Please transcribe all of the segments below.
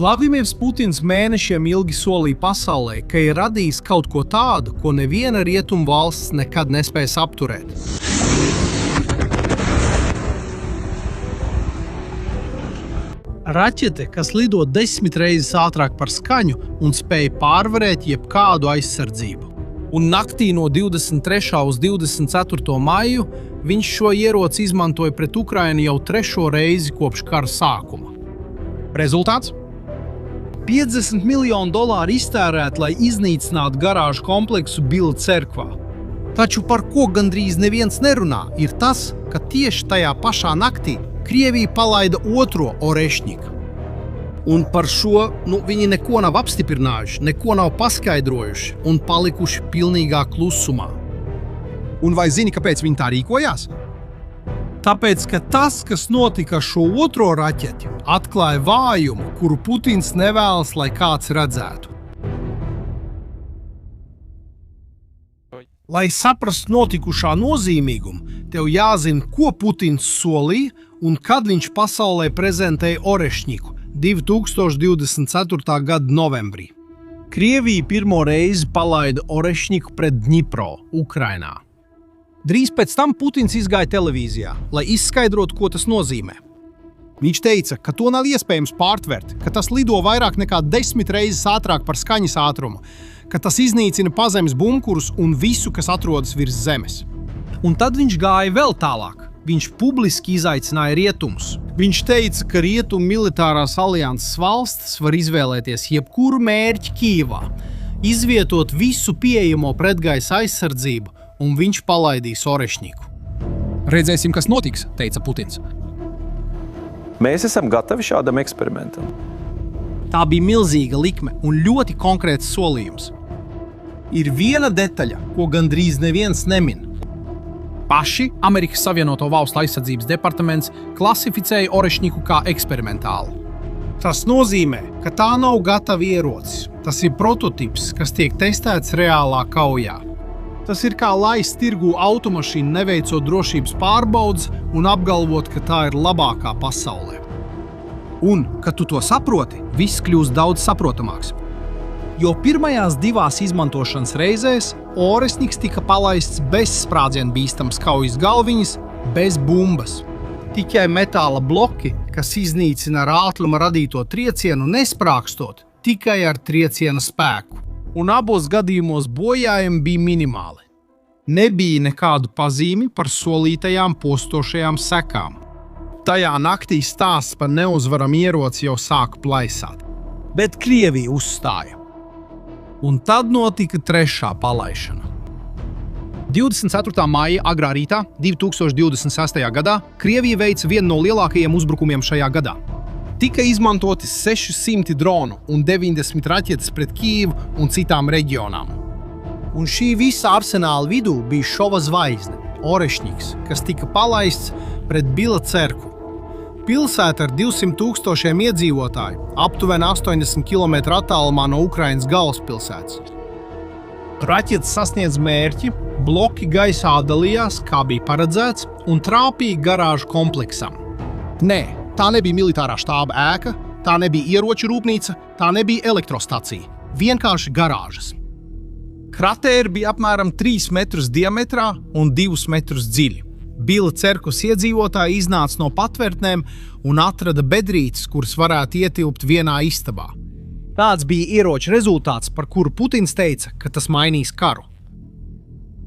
Vladimirs Putins mēnešiem ilgi solīja pasaulē, ka ir radījis kaut ko tādu, ko neviena rietumu valsts nekad nespēs apturēt. Raķete, kas lido 10 reizes ātrāk par skaņu un spēja pārvarēt jebkādu aizsardzību. Un naktī no 23. uz 24. maiju viņš šo ieroci izmantoja pret Ukrainu jau 3. reizi kopš kara sākuma. Rezultāts? $50 miljonu iztērēt, lai iznīcinātu garāžu kompleksu Bila cerkvā. Taču par ko gandrīz neviens nerunā, ir tas, ka tieši tajā pašā naktī Krievija palaida otro Orešņiku. Un par šo viņi neko nav apstiprinājuši, neko nav paskaidrojuši un palikuši pilnīgā klusumā. Un vai zini, kāpēc viņi tā rīkojās? Tāpēc, ka tas, kas notika ar šo otro raķeti, atklāja vājumu, kuru Putins nevēlas, lai kāds redzētu. Lai saprastu notikušā nozīmīgumu, tev jāzina, ko Putins solīja un kad viņš pasaulē prezentēja Orešņiku 2024. gada novembrī. Krievija pirmo reizi palaida Orešņiku pret Dņipro, Ukrainā. Drīz pēc tam Putins izgāja televīzijā, lai izskaidrotu, ko tas nozīmē. Viņš teica, ka to nav iespējams pārtvert, ka tas lido vairāk nekā 10 reizes ātrāk par skaņas ātrumu, ka tas iznīcina pazemes bunkurus un visu, kas atrodas virs zemes. Un tad viņš gāja vēl tālāk. Viņš publiski izaicināja rietumus. Viņš teica, ka rietumu militārās alianses valstis var izvēlēties jebkuru mērķi Kijevā, izvietot visu pieejamo pretgaisa aizsardzību, un viņš palaidīs Orešņiku. Redzēsim, kas notiks, teica Putins. Mēs esam gatavi šādam eksperimentam. Tā bija milzīga likme un ļoti konkrēts solījums. Ir viena detaļa, ko gandrīz neviens nemin. Paši Amerikas Savienoto Valstu aizsardzības departaments klasificēja Orešņiku kā eksperimentālu. Tas nozīmē, ka tā nav gatava ierocis. Tas ir prototips, kas tiek testēts reālā kaujā. Tas ir kā laist tirgū automašīnu, neveicot drošības pārbaudes un apgalvot, ka tā ir labākā pasaulē. Un, kad tu to saproti, viss kļūst daudz saprotamāks. Jo pirmajās 2 izmantošanas reizēs Orešņiks tika palaists bez sprādzienu bīstamas kaujas galviņas, bez bumbas. Tikai metāla bloki, kas iznīcina ar ātrumu radīto triecienu, nesprākstot, tikai ar trieciena spēku. Un abos gadījumos bojājumi bija minimāli. Nebija nekādu pazīmi par solītajām postošajām sekām. Tajā naktī stāsts par neuzvaram ieroci jau sāka plaisāt. Bet Krievija uzstāja. Un tad notika 3. palaišana. 24. maija agrā rītā 2026. gadā Krievija veica vienu no lielākajiem uzbrukumiem šajā gadā. Tika izmantoti 600 dronu un 90 raķetes pret Kijevu un citām reģionām. Un šī visa arsenāla vidū bija šova zvaigzne, Orešņiks, kas tika palaists pret Bila cerkvu. Pilsēta ar 200 000 iedzīvotāju, aptuveni 80 km attālumā no Ukrainas galvaspilsētas. Raķetes sasniedz mērķi, bloki gaisā dalījās, kā bija paredzēts, un trāpīja garāžu kompleksam. Nē, tā nebija militārā štāba ēka, tā nebija ieroču rūpnīca, tā nebija elektrostacija. Vienkārši garāžas. Kratēri bija apmēram 3 metrus diametrā un 2 metrus dziļi. Bila cerkvas iedzīvotāji iznāca no patvērtnēm un atrada bedrītes, kuras varētu ietilpt vienā istabā. Tāds bija ieroča rezultāts, par kuru Putins teica, ka tas mainīs karu.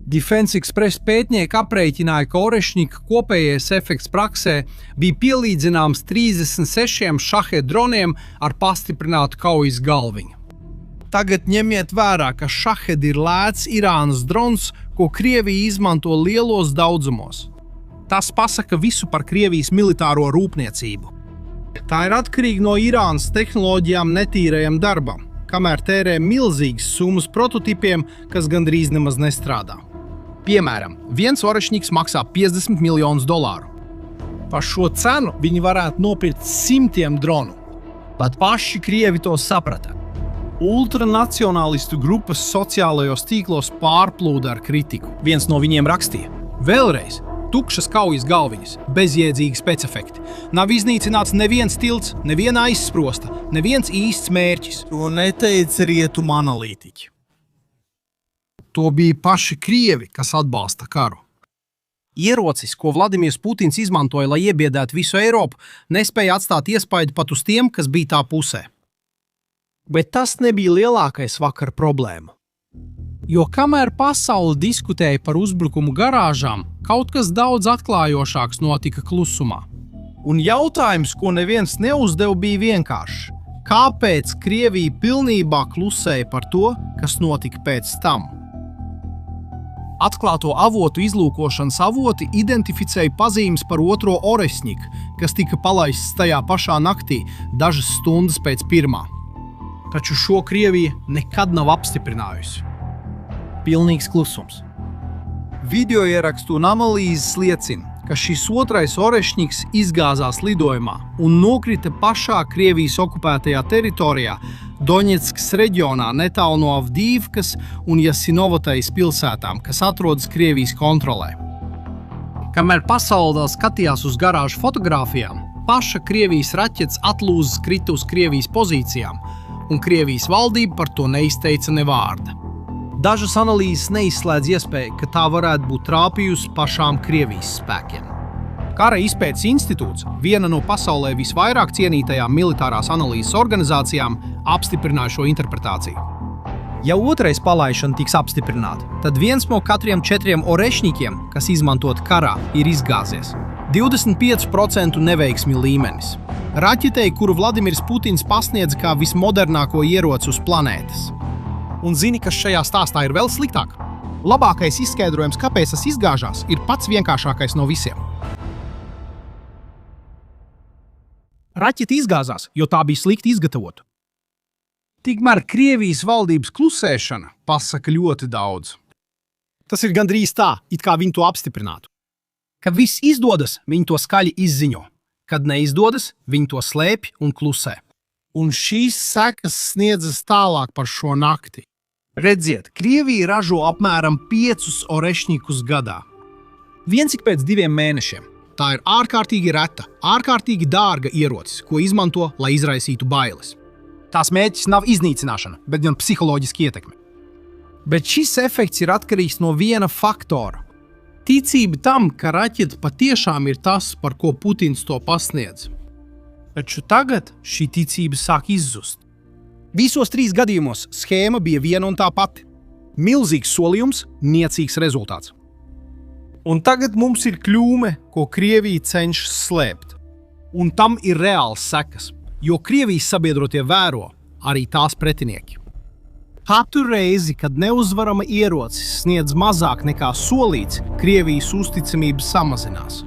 Defense Express pētnieki aprēķināja, ka Orešņika kopējais efekts praksē bija pielīdzināms 36 šahed droniem ar pastiprinātu kaujas galviņu. Tagad ņemiet vērā, ka šahed ir lēts Irānas drons, ko Krievija izmanto lielos daudzumos. Tas pasaka visu par Krievijas militāro rūpniecību. Tā ir atkarīga no Irānas tehnoloģijām netīrajam darbam, kamēr tērē milzīgas summas prototipiem, kas gandrīz nemaz nestrādā. Piemēram, viens Orešņiks maksā $50 miljonus. Par šo cenu viņi varētu nopirkt 100 dronu. Bet paši Krievi to saprata. Ultranacionālistu grupas sociālajos tīklos pārplūda ar kritiku. Viens no viņiem rakstīja: Vēlreiz, Tukšas kaujas galviņas, bezjēdzīgi specefekti. Nav iznīcināts neviens tilts, neviena aizsprosta, neviens īsts mērķis. To neteica rietumu analītiķi. To bija paši krievi, kas atbalsta karu. Ierocis, ko Vladimirs Putins izmantoja, lai iebiedētu visu Eiropu, nespēja atstāt iespaidu pat uz tiem, kas bija tā pusē. Bet tas nebija lielākais vakar problēma. Jo kamēr pasaule diskutēja par uzbrukumu garāžām, kaut kas daudz atklājošāks notika klusumā. Un jautājums, ko neviens neuzdeva, bija vienkāršs. Kāpēc Krievija pilnībā klusēja par to, kas notika pēc tam? Atklāto avotu izlūkošanas avoti identificēja pazīmes par otro Oresņiku, kas tika palaists tajā pašā naktī, dažas stundas pēc pirmā. Taču šo Krievija nekad nav apstiprinājusi. Pilnīgs klusums. Video ierakstu un analīzes liecina, ka šis otrais Orešņiks izgāzās lidojumā un nokrita pašā Krievijas okupētajā teritorijā, Doņetskas reģionā netālu no Avdīvkas un Jasinovatais pilsētām, kas atrodas Krievijas kontrolē. Kamēr pasaule vēl skatījās uz garāžu fotogrāfijām, paša Krievijas raķets atlūzas krita uz Krievijas pozīcijām, un Krievijas valdība par to neizteica ne vārda. Dažas analīzes neizslēdz iespēju, ka tā varētu būt trāpījusi pašām Krievijas spēkiem. Kara izpētes institūts, viena no pasaulē visvairāk cienītajām militārās analīzes organizācijām, apstiprināja šo interpretāciju. Ja otrais palaišana tiks apstiprināta, tad viens no katriem 4 Orešņikiem, kas izmantot karā, ir izgāzies. 25% neveiksmi līmenis. Raķetei, kuru Vladimirs Putins pasniedz kā vismodernāko ieroci uz planētas. Un zini, kas šajā stāstā ir vēl sliktāk? Labākais izskaidrojums, kāpēc tas izgāžās, ir pats vienkāršākais no visiem. Raķete izgāzās, jo tā bija slikti izgatavota. Tikmēr Krievijas valdības klusēšana pasaka ļoti daudz. Tas ir gandrīz tā, it kā viņi to apstiprinātu. Kad viss izdodas, viņi to skaļi izziņo. Kad neizdodas, viņi to slēpj un klusē. Un šīs sekas sniedzas tālāk par šo nakti. Redziet, Krievija ražo apmēram 5 Orešņikus gadā. Viens ik pēc 2 mēnešiem. Tā ir ārkārtīgi reta, ārkārtīgi dārga ierocis, ko izmanto, lai izraisītu bailes. Tās mērķis nav iznīcināšana, bet gan psiholoģiski ietekme. Bet šis efekts ir atkarīgs no viena faktora. Ticība tam, ka raķete patiešām ir tas, par ko Putins to pasniedz. Taču tagad šī ticība sāk izzust. Visos 3 gadījumos schēma bija viena un tā pati. Milzīgs solījums, niecīgs rezultāts. Un tagad mums ir kļūme, ko Krievija cenšas slēpt. Un tam ir reāls sekas, jo Krievijas sabiedrotie vēro arī tās pretinieki. Katru reizi, kad neuzvarama ierocis sniedz mazāk nekā solīts, Krievijas uzticamība samazinās.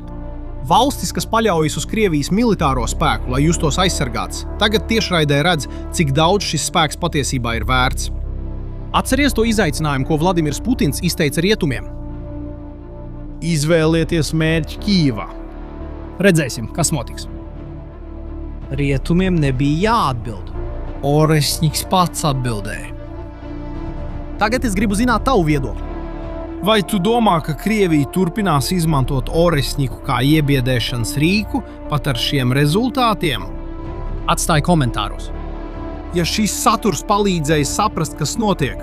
Valstis, kas paļaujas uz Krievijas militāro spēku, lai justos aizsargāts, tagad tiešraidē redz, cik daudz šis spēks patiesībā ir vērts. Atceries to izaicinājumu, ko Vladimirs Putins izteica rietumiem? Izvēlieties mērķi Kijivā. Redzēsim, kas notiks. Rietumiem nebija jāatbild. Oresņiks pats atbildēja. Tagad es gribu zināt tavu viedokli. Vai tu domā, ka Krievija turpinās izmantot Oresņiku kā iebiedēšanas rīku pat ar šiem rezultātiem? Atstāj komentāros. Ja šis saturs palīdzēja saprast, kas notiek,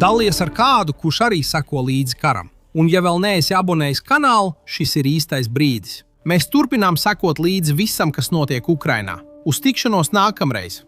dalies ar kādu, kurš arī seko līdzi karam. Un ja vēl neesi abonējis kanālu, šis ir īstais brīdis. Mēs turpinām sekot līdzi visam, kas notiek Ukrainā. Uz tikšanos nākamreiz!